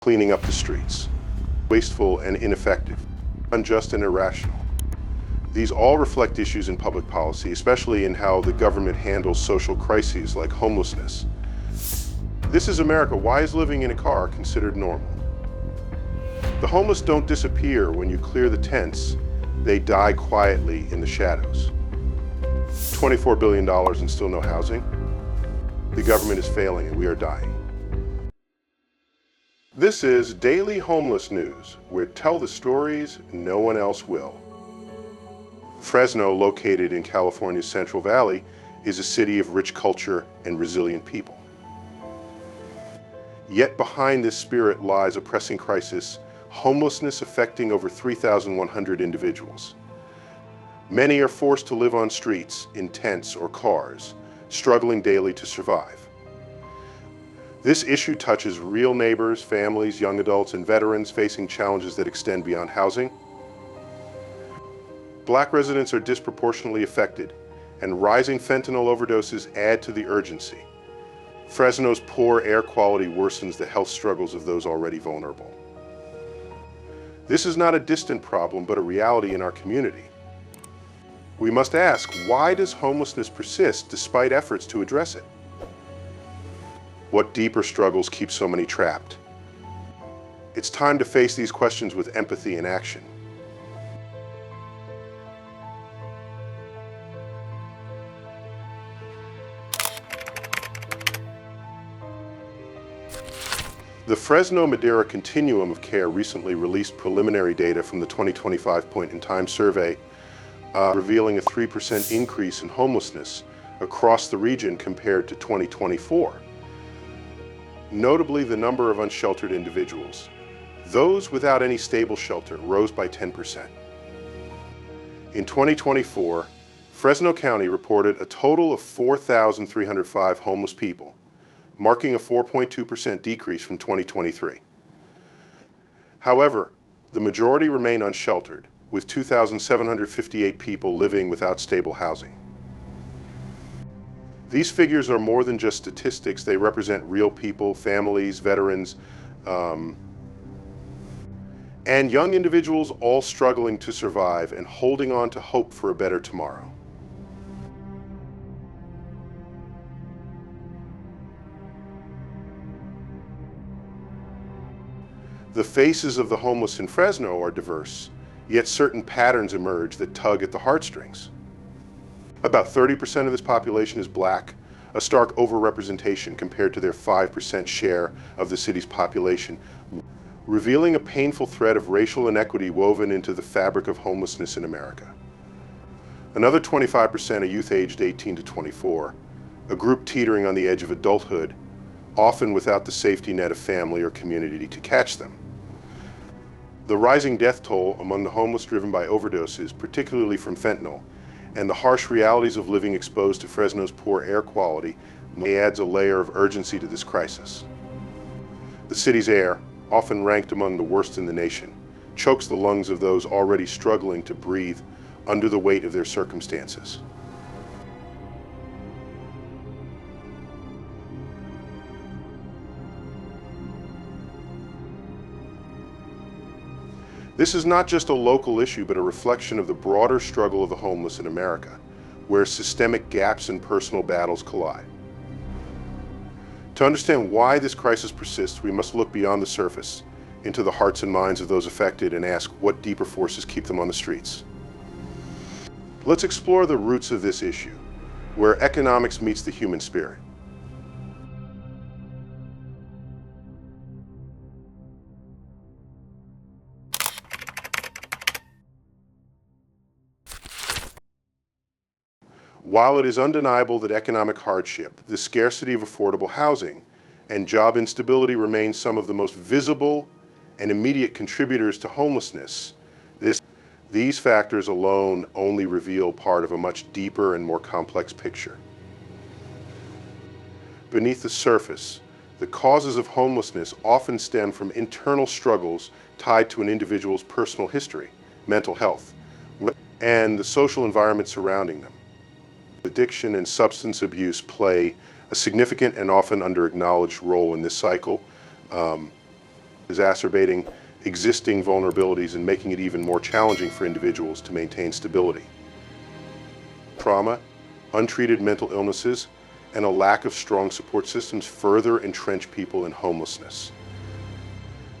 cleaning up the streets, wasteful and ineffective, unjust and irrational. These all reflect issues in public policy, especially in how the government handles social crises like homelessness. This is America. Why is living in a car considered normal? The homeless don't disappear when you clear the tents. They die quietly in the shadows. $24 billion and still no housing. The government is failing and we are dying. This is Daily Homeless News, where tell the stories no one else will. Fresno, located in California's Central Valley, is a city of rich culture and resilient people. Yet behind this spirit lies a pressing crisis, homelessness affecting over 3,100 individuals. Many are forced to live on streets, in tents or cars, struggling daily to survive. This issue touches real neighbors, families, young adults, and veterans facing challenges that extend beyond housing. Black residents are disproportionately affected, and rising fentanyl overdoses add to the urgency. Fresno's poor air quality worsens the health struggles of those already vulnerable. This is not a distant problem, but a reality in our community. We must ask, why does homelessness persist despite efforts to address it? What deeper struggles keep so many trapped? It's time to face these questions with empathy and action. The Fresno Madera Continuum of Care recently released preliminary data from the 2025 Point in Time survey, revealing a 3% increase in homelessness across the region compared to 2024. Notably, the number of unsheltered individuals, those without any stable shelter, rose by 10%. In 2024, Fresno County reported a total of 4,305 homeless people, marking a 4.2% decrease from 2023. However, the majority remain unsheltered, with 2,758 people living without stable housing. These figures are more than just statistics. They represent real people, families, veterans, and young individuals all struggling to survive and holding on to hope for a better tomorrow. The faces of the homeless in Fresno are diverse, yet certain patterns emerge that tug at the heartstrings. About 30% of this population is Black, a stark overrepresentation compared to their 5% share of the city's population, revealing a painful thread of racial inequity woven into the fabric of homelessness in America. Another 25% are youth aged 18 to 24, a group teetering on the edge of adulthood, often without the safety net of family or community to catch them. The rising death toll among the homeless driven by overdoses, particularly from fentanyl, and the harsh realities of living exposed to Fresno's poor air quality adds a layer of urgency to this crisis. The city's air, often ranked among the worst in the nation, chokes the lungs of those already struggling to breathe under the weight of their circumstances. This is not just a local issue, but a reflection of the broader struggle of the homeless in America, where systemic gaps and personal battles collide. To understand why this crisis persists, we must look beyond the surface, into the hearts and minds of those affected, and ask what deeper forces keep them on the streets. Let's explore the roots of this issue, where economics meets the human spirit. While it is undeniable that economic hardship, the scarcity of affordable housing, and job instability remain some of the most visible and immediate contributors to homelessness, these factors alone only reveal part of a much deeper and more complex picture. Beneath the surface, the causes of homelessness often stem from internal struggles tied to an individual's personal history, mental health, and the social environment surrounding them. Addiction and substance abuse play a significant and often under-acknowledged role in this cycle. exacerbating existing vulnerabilities and making it even more challenging for individuals to maintain stability. Trauma, untreated mental illnesses, and a lack of strong support systems further entrench people in homelessness.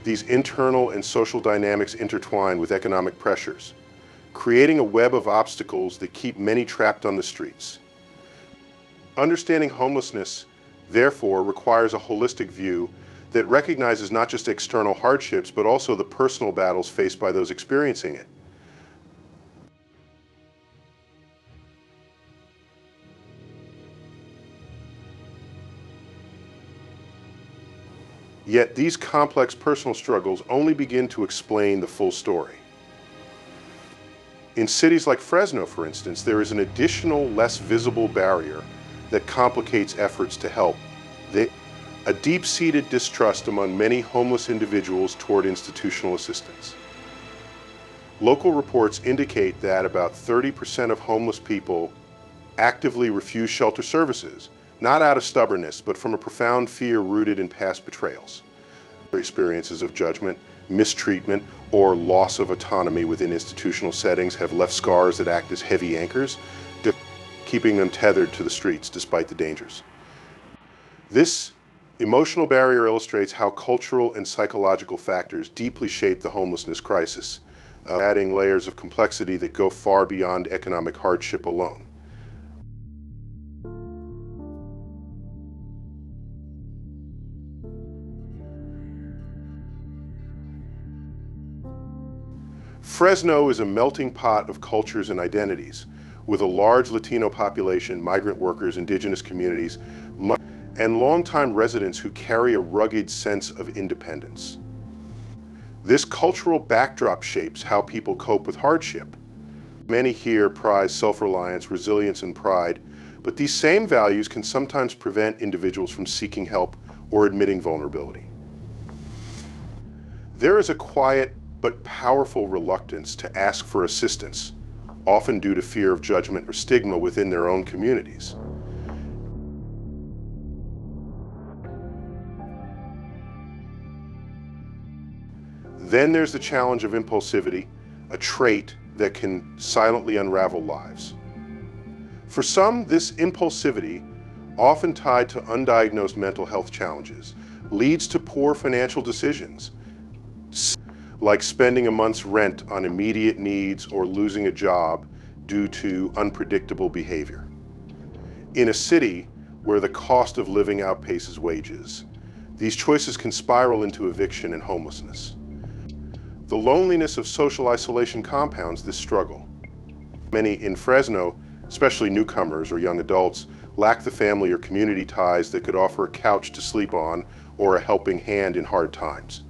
These internal and social dynamics intertwine with economic pressures, creating a web of obstacles that keep many trapped on the streets. Understanding homelessness, therefore, requires a holistic view that recognizes not just external hardships, but also the personal battles faced by those experiencing it. Yet these complex personal struggles only begin to explain the full story. In cities like Fresno, for instance, there is an additional, less visible barrier that complicates efforts to help. A deep-seated distrust among many homeless individuals toward institutional assistance. Local reports indicate that about 30% of homeless people actively refuse shelter services, not out of stubbornness, but from a profound fear rooted in past betrayals. Experiences of judgment, mistreatment, or loss of autonomy within institutional settings have left scars that act as heavy anchors, keeping them tethered to the streets despite the dangers. This emotional barrier illustrates how cultural and psychological factors deeply shape the homelessness crisis, adding layers of complexity that go far beyond economic hardship alone. Fresno is a melting pot of cultures and identities, with a large Latino population, migrant workers, indigenous communities, and longtime residents who carry a rugged sense of independence. This cultural backdrop shapes how people cope with hardship. Many here prize self-reliance, resilience, and pride, but these same values can sometimes prevent individuals from seeking help or admitting vulnerability. There is a quiet but powerful reluctance to ask for assistance, often due to fear of judgment or stigma within their own communities. Then there's the challenge of impulsivity, a trait that can silently unravel lives. For some, this impulsivity, often tied to undiagnosed mental health challenges, leads to poor financial decisions, like spending a month's rent on immediate needs or losing a job due to unpredictable behavior. In a city where the cost of living outpaces wages, these choices can spiral into eviction and homelessness. The loneliness of social isolation compounds this struggle. Many in Fresno, especially newcomers or young adults, lack the family or community ties that could offer a couch to sleep on or a helping hand in hard times.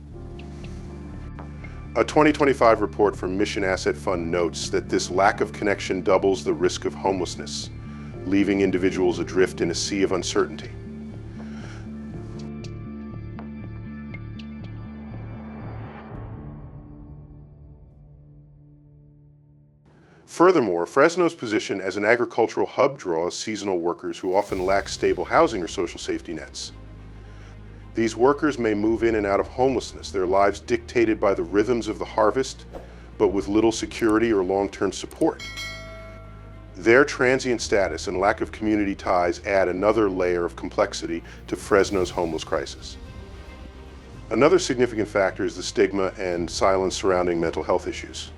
A 2025 report from Mission Asset Fund notes that this lack of connection doubles the risk of homelessness, leaving individuals adrift in a sea of uncertainty. Furthermore, Fresno's position as an agricultural hub draws seasonal workers who often lack stable housing or social safety nets. These workers may move in and out of homelessness, their lives dictated by the rhythms of the harvest, but with little security or long-term support. Their transient status and lack of community ties add another layer of complexity to Fresno's homeless crisis. Another significant factor is the stigma and silence surrounding mental health issues.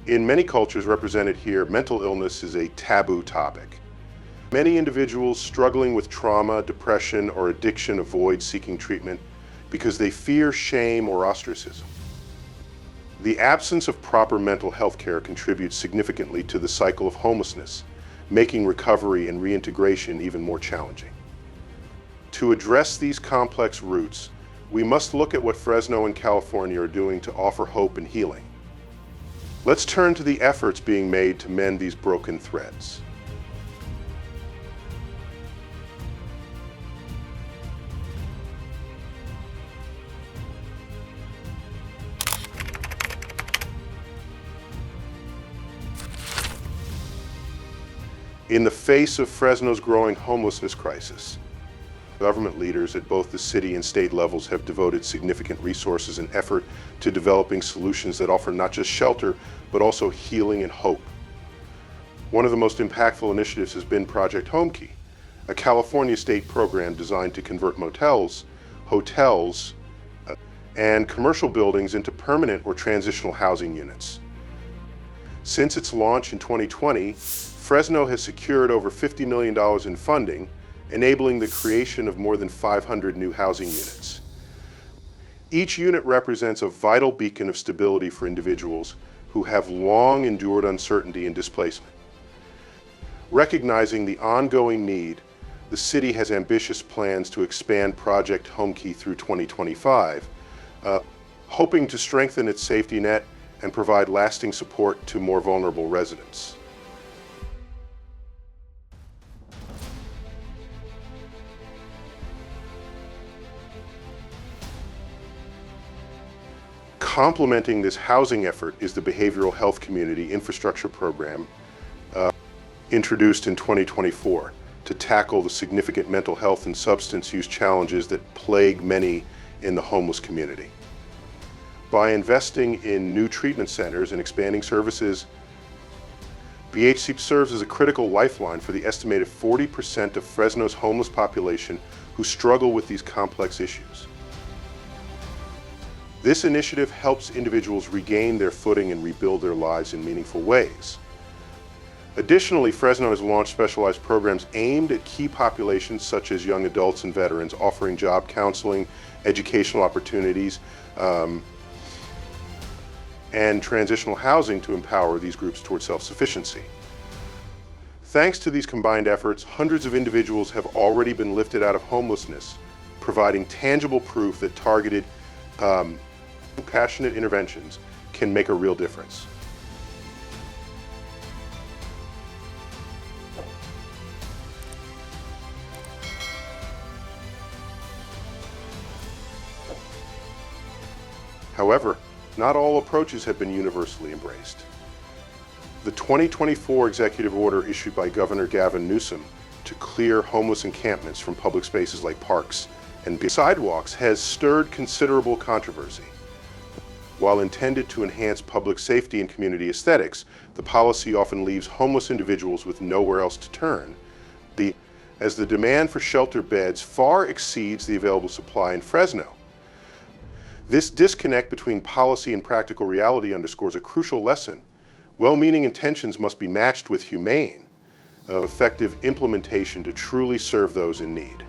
In many cultures represented here, mental illness is a taboo topic. Many individuals struggling with trauma, depression, or addiction avoid seeking treatment because they fear shame or ostracism. The absence of proper mental health care contributes significantly to the cycle of homelessness, making recovery and reintegration even more challenging. To address these complex roots, we must look at what Fresno and California are doing to offer hope and healing. Let's turn to the efforts being made to mend these broken threads. In the face of Fresno's growing homelessness crisis, Government leaders at both the city and state levels have devoted significant resources and effort to developing solutions that offer not just shelter, but also healing and hope. One of the most impactful initiatives has been Project Homekey, a California state program designed to convert motels, hotels, and commercial buildings into permanent or transitional housing units. Since its launch in 2020, Fresno has secured over $50 million in funding, enabling the creation of more than 500 new housing units. Each unit represents a vital beacon of stability for individuals who have long endured uncertainty and displacement. Recognizing the ongoing need, the city has ambitious plans to expand Project Homekey through 2025, hoping to strengthen its safety net and provide lasting support to more vulnerable residents. Complementing this housing effort is the Behavioral Health Community Infrastructure Program introduced in 2024 to tackle the significant mental health and substance use challenges that plague many in the homeless community. By investing in new treatment centers and expanding services, BHC serves as a critical lifeline for the estimated 40% of Fresno's homeless population who struggle with these complex issues. This initiative helps individuals regain their footing and rebuild their lives in meaningful ways. Additionally, Fresno has launched specialized programs aimed at key populations such as young adults and veterans, offering job counseling, educational opportunities, and transitional housing to empower these groups toward self-sufficiency. Thanks to these combined efforts, hundreds of individuals have already been lifted out of homelessness, providing tangible proof that targeted, compassionate interventions can make a real difference. However, not all approaches have been universally embraced. The 2024 executive order issued by Governor Gavin Newsom to clear homeless encampments from public spaces like parks and sidewalks has stirred considerable controversy. While intended to enhance public safety and community aesthetics, the policy often leaves homeless individuals with nowhere else to turn, as the demand for shelter beds far exceeds the available supply in Fresno. This disconnect between policy and practical reality underscores a crucial lesson. Well-meaning intentions must be matched with humane, effective implementation to truly serve those in need.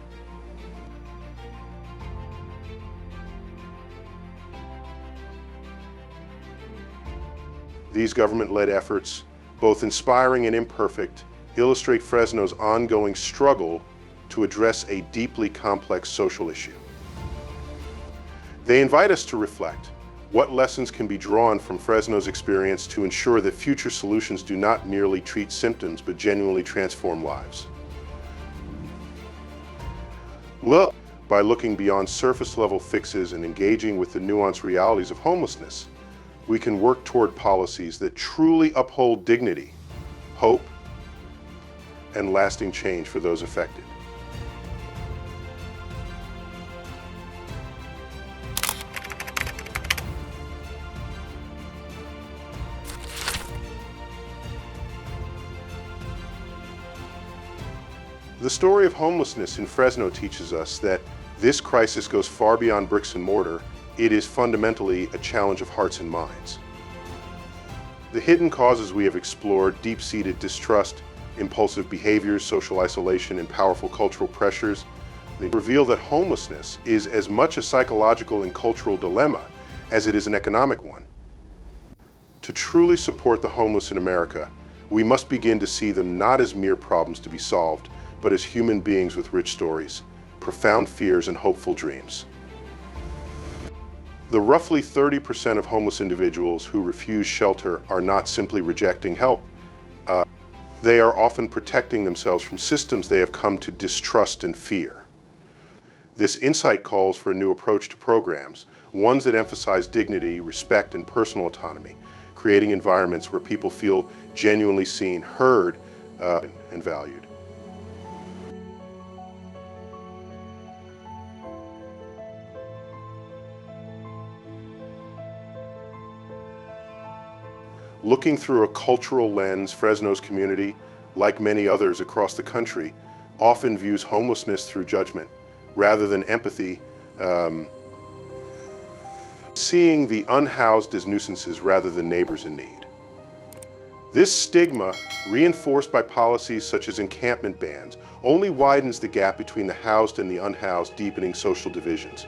These government-led efforts, both inspiring and imperfect, illustrate Fresno's ongoing struggle to address a deeply complex social issue. They invite us to reflect what lessons can be drawn from Fresno's experience to ensure that future solutions do not merely treat symptoms but genuinely transform lives. Well, by looking beyond surface-level fixes and engaging with the nuanced realities of homelessness, we can work toward policies that truly uphold dignity, hope, and lasting change for those affected. The story of homelessness in Fresno teaches us that this crisis goes far beyond bricks and mortar. It is fundamentally a challenge of hearts and minds. The hidden causes we have explored, deep-seated distrust, impulsive behaviors, social isolation, and powerful cultural pressures, they reveal that homelessness is as much a psychological and cultural dilemma as it is an economic one. To truly support the homeless in America, we must begin to see them not as mere problems to be solved, but as human beings with rich stories, profound fears, and hopeful dreams. The roughly 30% of homeless individuals who refuse shelter are not simply rejecting help. They are often protecting themselves from systems they have come to distrust and fear. This insight calls for a new approach to programs, ones that emphasize dignity, respect, and personal autonomy, creating environments where people feel genuinely seen, heard, and valued. Looking through a cultural lens, Fresno's community, like many others across the country, often views homelessness through judgment rather than empathy, seeing the unhoused as nuisances rather than neighbors in need. This stigma, reinforced by policies such as encampment bans, only widens the gap between the housed and the unhoused, deepening social divisions.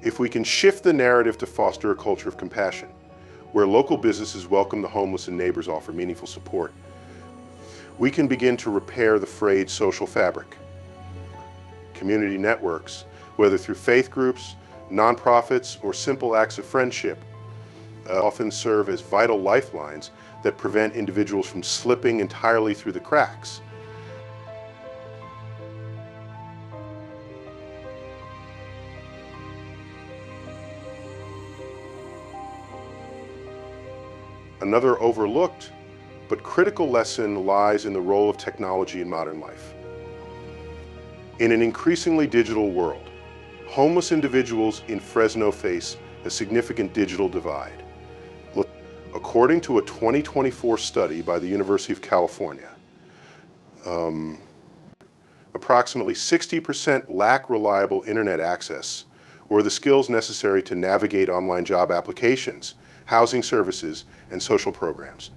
If we can shift the narrative to foster a culture of compassion, where local businesses welcome the homeless and neighbors offer meaningful support, we can begin to repair the frayed social fabric. Community networks, whether through faith groups, nonprofits, or simple acts of friendship, often serve as vital lifelines that prevent individuals from slipping entirely through the cracks. Another overlooked but critical lesson lies in the role of technology in modern life. In an increasingly digital world, homeless individuals in Fresno face a significant digital divide. According to a 2024 study by the University of California, approximately 60% lack reliable internet access or the skills necessary to navigate online job applications, housing services, and social programs.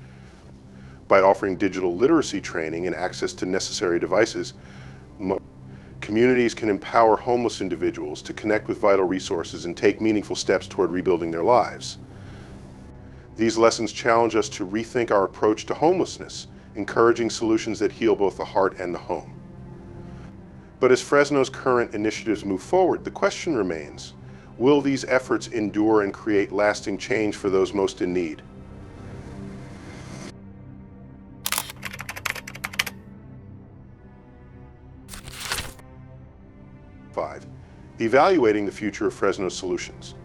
By offering digital literacy training and access to necessary devices, communities can empower homeless individuals to connect with vital resources and take meaningful steps toward rebuilding their lives. These lessons challenge us to rethink our approach to homelessness, encouraging solutions that heal both the heart and the home. But as Fresno's current initiatives move forward, the question remains, will these efforts endure and create lasting change for those most in need? Five, evaluating the future of Fresno's solutions.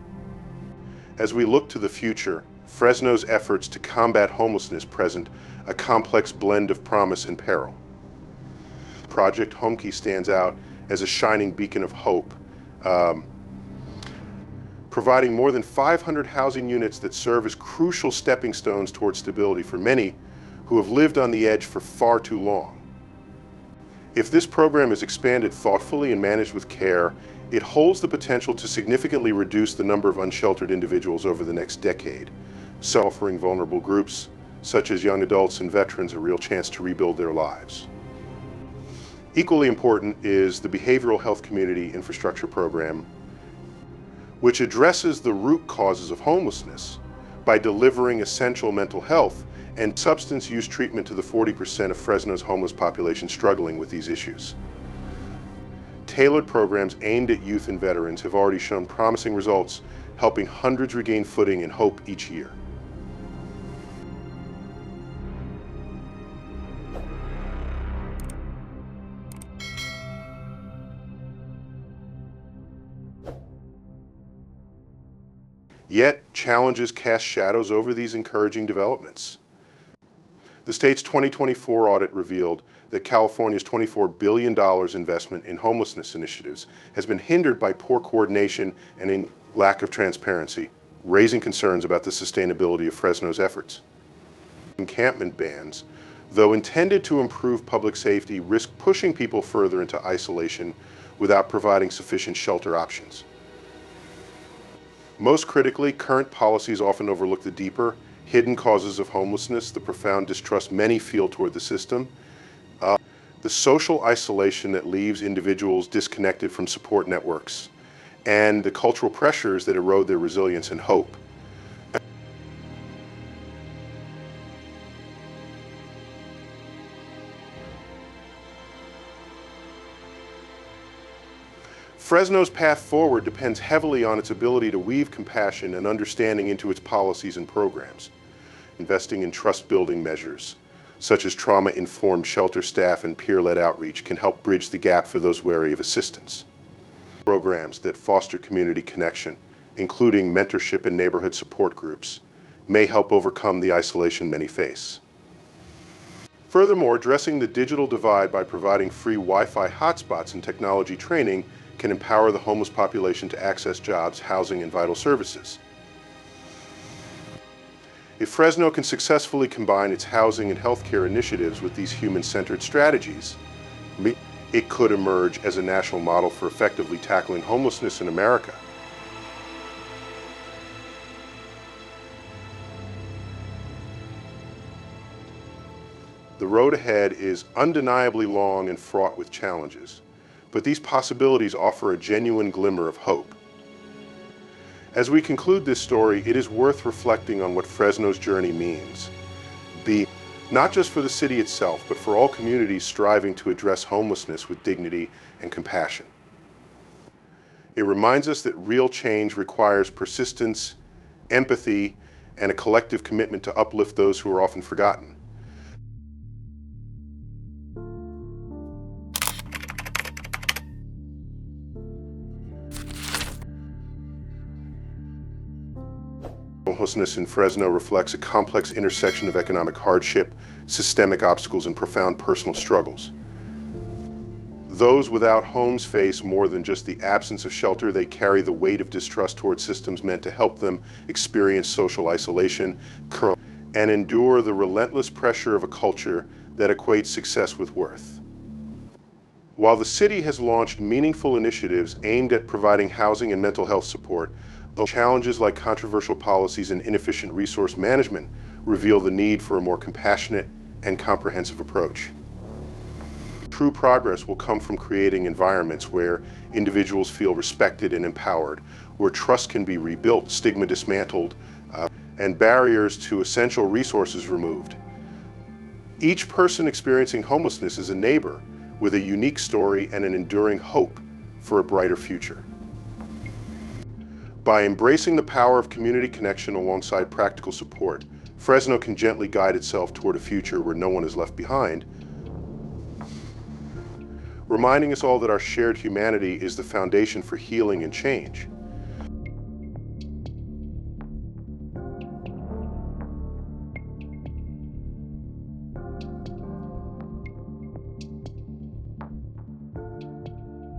As we look to the future, Fresno's efforts to combat homelessness present a complex blend of promise and peril. Project Homekey stands out as a shining beacon of hope, providing more than 500 housing units that serve as crucial stepping stones toward stability for many who have lived on the edge for far too long. If this program is expanded thoughtfully and managed with care, it holds the potential to significantly reduce the number of unsheltered individuals over the next decade, so offering vulnerable groups, such as young adults and veterans, a real chance to rebuild their lives. Equally important is the Behavioral Health Community Infrastructure Program, which addresses the root causes of homelessness by delivering essential mental health and substance use treatment to the 40% of Fresno's homeless population struggling with these issues. Tailored programs aimed at youth and veterans have already shown promising results, helping hundreds regain footing and hope each year. Yet, challenges cast shadows over these encouraging developments. The state's 2024 audit revealed that California's $24 billion investment in homelessness initiatives has been hindered by poor coordination and a lack of transparency, raising concerns about the sustainability of Fresno's efforts. Encampment bans, though intended to improve public safety, risk pushing people further into isolation without providing sufficient shelter options. Most critically, current policies often overlook the deeper, hidden causes of homelessness, the profound distrust many feel toward the system, the social isolation that leaves individuals disconnected from support networks, and the cultural pressures that erode their resilience and hope. Fresno's path forward depends heavily on its ability to weave compassion and understanding into its policies and programs. Investing in trust-building measures, such as trauma-informed shelter staff and peer-led outreach, can help bridge the gap for those wary of assistance. Programs that foster community connection, including mentorship and neighborhood support groups, may help overcome the isolation many face. Furthermore, addressing the digital divide by providing free Wi-Fi hotspots and technology training can empower the homeless population to access jobs, housing, and vital services. If Fresno can successfully combine its housing and healthcare initiatives with these human-centered strategies, it could emerge as a national model for effectively tackling homelessness in America. The road ahead is undeniably long and fraught with challenges, but these possibilities offer a genuine glimmer of hope. As we conclude this story, it is worth reflecting on what Fresno's journey means. Not just for the city itself, but for all communities striving to address homelessness with dignity and compassion. It reminds us that real change requires persistence, empathy, and a collective commitment to uplift those who are often forgotten. Homelessness in Fresno reflects a complex intersection of economic hardship, systemic obstacles, and profound personal struggles. Those without homes face more than just the absence of shelter. They carry the weight of distrust towards systems meant to help them experience social isolation and endure the relentless pressure of a culture that equates success with worth. While the city has launched meaningful initiatives aimed at providing housing and mental health support, challenges like controversial policies and inefficient resource management reveal the need for a more compassionate and comprehensive approach. True progress will come from creating environments where individuals feel respected and empowered, where trust can be rebuilt, stigma dismantled, and barriers to essential resources removed. Each person experiencing homelessness is a neighbor with a unique story and an enduring hope for a brighter future. By embracing the power of community connection alongside practical support, Fresno can gently guide itself toward a future where no one is left behind, reminding us all that our shared humanity is the foundation for healing and change.